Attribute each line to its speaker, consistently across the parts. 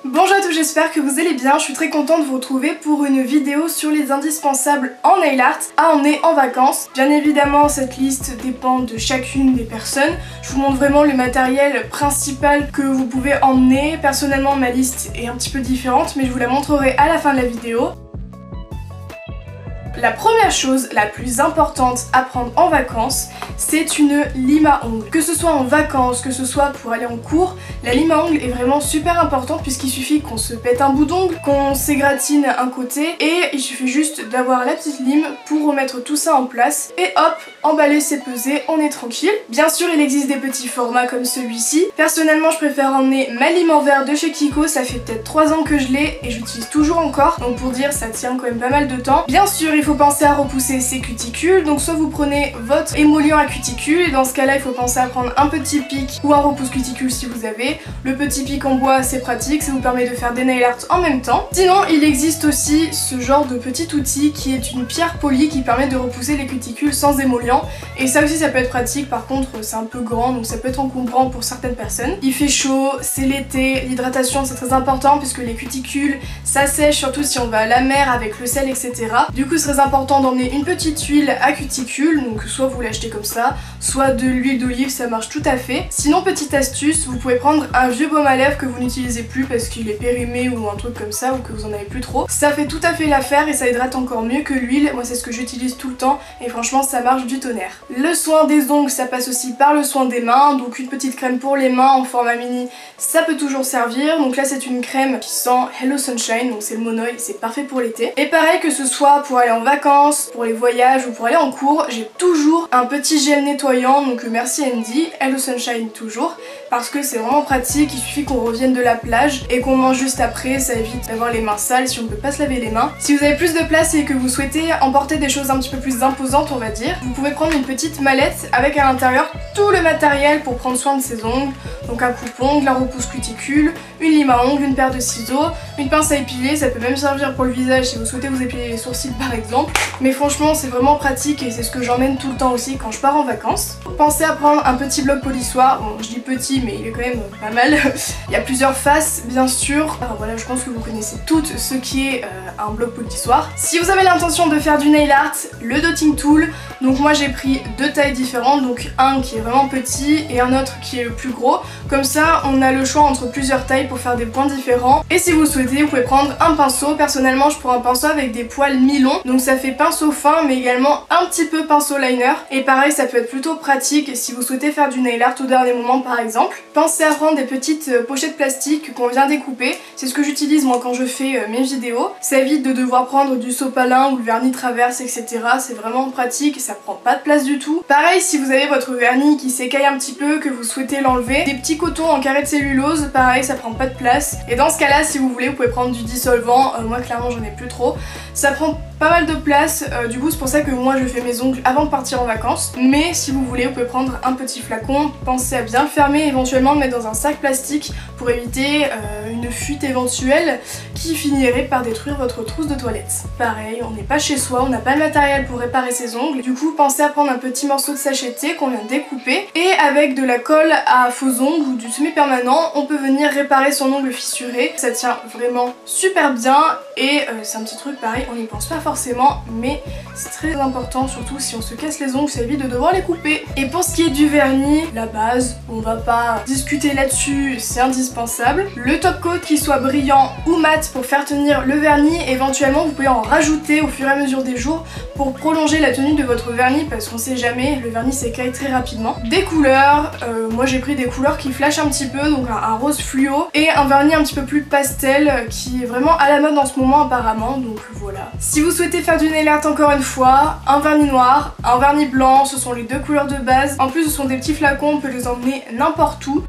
Speaker 1: Bonjour à tous, j'espère que vous allez bien, je suis très contente de vous retrouver pour une vidéo sur les indispensables en nail art à emmener en vacances. Bien évidemment, cette liste dépend de chacune des personnes. Je vous montre vraiment le matériel principal que vous pouvez emmener. Personnellement, ma liste est un petit peu différente, mais je vous la montrerai à la fin de la vidéo. La première chose la plus importante à prendre en vacances, c'est une lime à ongles. Que ce soit en vacances, que ce soit pour aller en cours, la lime à ongles est vraiment super importante puisqu'il suffit qu'on se pète un bout d'ongle, qu'on s'égratine un côté et il suffit juste d'avoir la petite lime pour remettre tout ça en place et hop, emballer c'est pesé, on est tranquille. Bien sûr, il existe des petits formats comme celui-ci. Personnellement, je préfère emmener ma lime en verre de chez Kiko, ça fait peut-être 3 ans que je l'ai et j'utilise toujours encore, donc pour dire ça tient quand même pas mal de temps. Bien sûr, il faut penser à repousser ses cuticules, donc soit vous prenez votre émollient à cuticules et dans ce cas là il faut penser à prendre un petit pic ou un repousse cuticule si vous avez. Le petit pic en bois c'est pratique, ça vous permet de faire des nail art en même temps. Sinon il existe aussi ce genre de petit outil qui est une pierre polie qui permet de repousser les cuticules sans émollient et ça aussi ça peut être pratique, par contre c'est un peu grand donc ça peut être encombrant pour certaines personnes. Il fait chaud, c'est l'été, l'hydratation c'est très important puisque les cuticules ça sèche surtout si on va à la mer avec le sel etc. Du coup c'est très important d'emmener une petite huile à cuticule, donc soit vous l'achetez comme ça, soit de l'huile d'olive, ça marche tout à fait. Sinon, petite astuce, vous pouvez prendre un vieux baume à lèvres que vous n'utilisez plus parce qu'il est périmé ou un truc comme ça, ou que vous en avez plus trop. Ça fait tout à fait l'affaire et ça hydrate encore mieux que l'huile. Moi c'est ce que j'utilise tout le temps et franchement ça marche du tonnerre. Le soin des ongles, ça passe aussi par le soin des mains, donc une petite crème pour les mains en format mini, ça peut toujours servir. Donc là c'est une crème qui sent Hello Sunshine, donc c'est le monoï, c'est parfait pour l'été. Et pareil que ce soit pour aller en vacances, pour les voyages ou pour aller en cours, j'ai toujours un petit gel nettoyant, donc merci Andy, Hello Sunshine toujours, parce que c'est vraiment pratique, il suffit qu'on revienne de la plage et qu'on mange juste après, ça évite d'avoir les mains sales si on ne peut pas se laver les mains. Si vous avez plus de place et que vous souhaitez emporter des choses un petit peu plus imposantes on va dire, vous pouvez prendre une petite mallette avec à l'intérieur tout le matériel pour prendre soin de ses ongles, donc un coupe-ongle, un repousse cuticule, une lime à ongles, une paire de ciseaux, une pince à épiler, ça peut même servir pour le visage si vous souhaitez vous épiler les sourcils par exemple, mais franchement c'est vraiment pratique et c'est ce que j'emmène tout le temps aussi quand je pars en vacances. Pensez à prendre un petit bloc polissoir, bon je dis petit mais il est quand même pas mal, il y a plusieurs faces bien sûr. Alors voilà, je pense que vous connaissez toutes ce qui est un bloc polissoir. Si vous avez l'intention de faire du nail art, le dotting tool, donc moi j'ai pris deux tailles différentes, donc un qui est vraiment petit et un autre qui est le plus gros, comme ça on a le choix entre plusieurs tailles pour faire des points différents. Et si vous souhaitez vous pouvez prendre un pinceau, personnellement je prends un pinceau avec des poils mi-longs, donc ça fait pinceau fin mais également un petit peu pinceau liner, et pareil ça peut être plutôt pratique si vous souhaitez faire du nail art au dernier moment par exemple. Pensez à prendre des petites pochettes plastiques qu'on vient découper, c'est ce que j'utilise moi quand je fais mes vidéos, ça évite de devoir prendre du sopalin ou le vernis traverse etc, c'est vraiment pratique, ça prend pas de place du tout. Pareil si vous avez votre vernis qui s'écaille un petit peu, que vous souhaitez l'enlever, des petits cotons en carré de cellulose, pareil ça prend pas de place, et dans ce cas là si vous voulez vous pouvez prendre du dissolvant, moi clairement j'en ai plus trop, ça prend pas mal de place, du coup c'est pour ça que moi je fais mes ongles avant de partir en vacances, mais si vous voulez vous pouvez prendre un petit flacon, pensez à bien le fermer, éventuellement le mettre dans un sac plastique pour éviter une fuite éventuelle qui finirait par détruire votre trousse de toilette. Pareil, on n'est pas chez soi, on n'a pas le matériel pour réparer ses ongles, du coup pensez à prendre un petit morceau de sachet qu'on vient découper et avec de la colle à faux ongles ou du semi-permanent on peut venir réparer son ongle fissuré, ça tient vraiment super bien et c'est un petit truc pareil, on n'y pense pas forcément mais c'est très important, surtout si on se casse les ongles, ça évite de devoir les couper. Et pour ce qui est du vernis, la base, on va pas discuter là-dessus, c'est indispensable. Le top coat qui soit brillant ou mat pour faire tenir le vernis, éventuellement vous pouvez en rajouter au fur et à mesure des jours pour prolonger la tenue de votre vernis parce qu'on sait jamais, le vernis s'écaille très rapidement. Des couleurs, moi j'ai pris des couleurs qui flashent un petit peu, donc un rose fluo et un vernis un petit peu plus pastel qui est vraiment à la mode en ce moment apparemment, donc voilà. Si vous souhaitez faire du nail art encore une fois, un vernis noir, un vernis blanc, ce sont les deux couleurs de base. En plus ce sont des petits flacons, on peut les emmener n'importe où.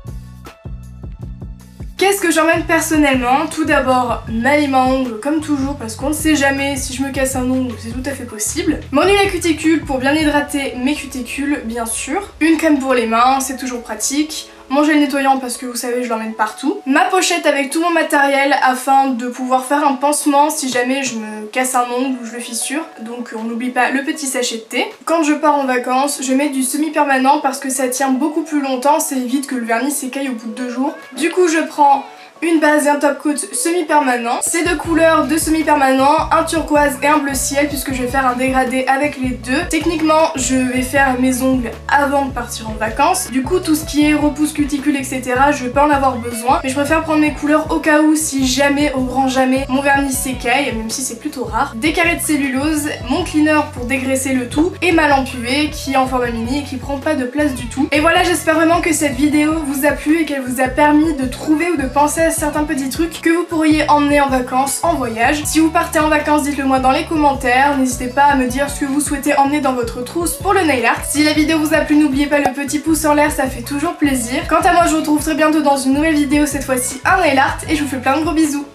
Speaker 1: Qu'est-ce que j'emmène personnellement? Tout d'abord ma lime à ongles comme toujours parce qu'on ne sait jamais, si je me casse un ongle c'est tout à fait possible. Mon huile à cuticule pour bien hydrater mes cuticules bien sûr. Une crème pour les mains, c'est toujours pratique. Mon gel nettoyant parce que vous savez je l'emmène partout. Ma pochette avec tout mon matériel afin de pouvoir faire un pansement si jamais je me casse un ongle ou je le fissure. Donc on n'oublie pas le petit sachet de thé. Quand je pars en vacances, je mets du semi-permanent parce que ça tient beaucoup plus longtemps, ça évite que le vernis s'écaille au bout de 2 jours. Du coup je prends une base et un top coat semi-permanent. Ces deux couleurs de semi-permanent, un turquoise et un bleu ciel, puisque je vais faire un dégradé avec les deux. Techniquement, je vais faire mes ongles avant de partir en vacances. Du coup, tout ce qui est repousse cuticule, etc., je vais pas en avoir besoin. Mais je préfère prendre mes couleurs au cas où, si jamais, au grand jamais, mon vernis s'écaille, même si c'est plutôt rare. Des carrés de cellulose, mon cleaner pour dégraisser le tout, et ma lampe UV qui est en format mini et qui prend pas de place du tout. Et voilà, j'espère vraiment que cette vidéo vous a plu et qu'elle vous a permis de trouver ou de penser à certains petits trucs que vous pourriez emmener en vacances, en voyage. Si vous partez en vacances, dites-le moi dans les commentaires. N'hésitez pas à me dire ce que vous souhaitez emmener dans votre trousse pour le nail art. Si la vidéo vous a plu, n'oubliez pas le petit pouce en l'air, ça fait toujours plaisir. Quant à moi, je vous retrouve très bientôt dans une nouvelle vidéo, cette fois-ci un nail art, et je vous fais plein de gros bisous.